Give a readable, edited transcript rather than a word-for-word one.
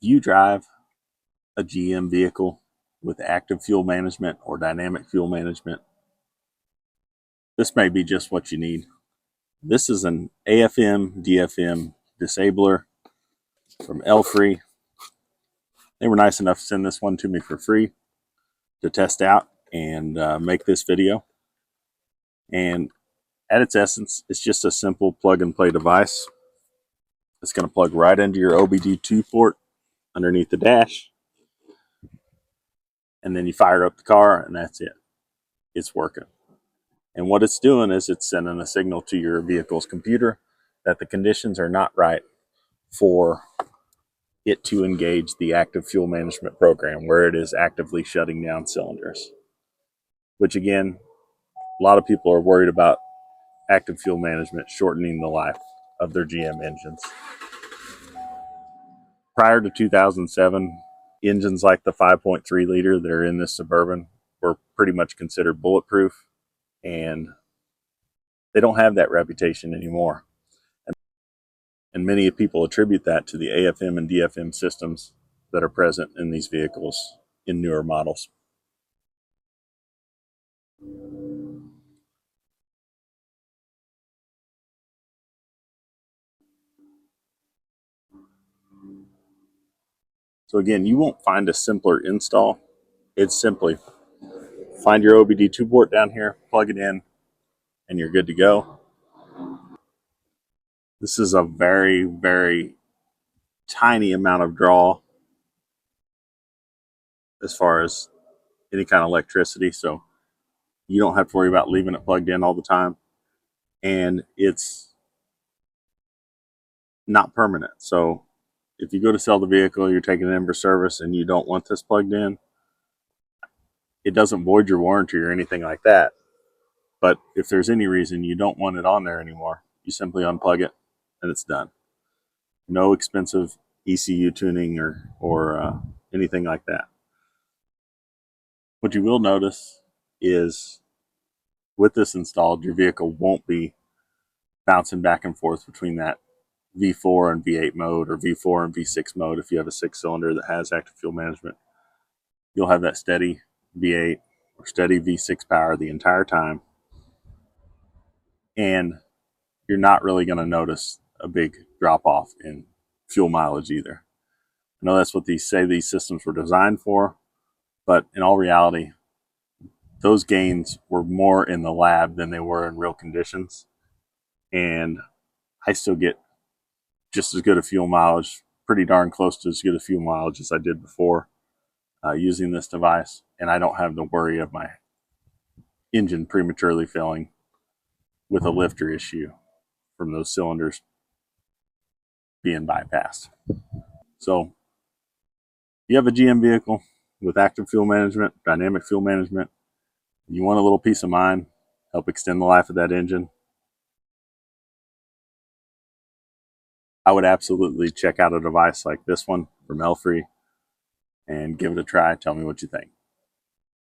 you drive a GM vehicle with active fuel management or dynamic fuel management, this may be just what you need. This is an AFM DFM Disabler from ELFREE. They were nice enough to send this one to me for free to test out and make this video. And at its essence, it's just a simple plug and play device. It's going to plug right into your OBD2 port underneath the dash. And then you fire up the car and that's it. It's working. And what it's doing is it's sending a signal to your vehicle's computer that the conditions are not right for it to engage the active fuel management program, where it is actively shutting down cylinders. Which again, a lot of people are worried about active fuel management shortening the life of their GM engines. Prior to 2007, engines like the 5.3 liter that are in this Suburban were pretty much considered bulletproof, and they don't have that reputation anymore. And many people attribute that to the AFM and DFM systems that are present in these vehicles in newer models. So again, you won't find a simpler install. It's simply find your OBD2 port down here, plug it in, and you're good to go. This is a very, very tiny amount of draw as far as any kind of electricity, so you don't have to worry about leaving it plugged in all the time. And it's not permanent. So if you go to sell the vehicle, you're taking it in for service and you don't want this plugged in, it doesn't void your warranty or anything like that. But if there's any reason you don't want it on there anymore, you simply unplug it and it's done. No expensive ECU tuning or anything like that. What you will notice is with this installed, your vehicle won't be bouncing back and forth between that V4 and V8 mode or V4 and V6 mode. If you have a 6-cylinder that has active fuel management, you'll have that steady V8 or steady V6 power the entire time. And you're not really going to notice a big drop off in fuel mileage either. I know that's what these systems were designed for, but in all reality, those gains were more in the lab than they were in real conditions. And I still get just as good a fuel mileage, pretty darn close to as good a fuel mileage as I did before using this device. And I don't have the worry of my engine prematurely failing with a lifter issue from those cylinders being bypassed. So you have a GM vehicle with active fuel management, dynamic fuel management, you want a little peace of mind, help extend the life of that engine, I would absolutely check out a device like this one from ELFREE and give it a try. Tell me what you think.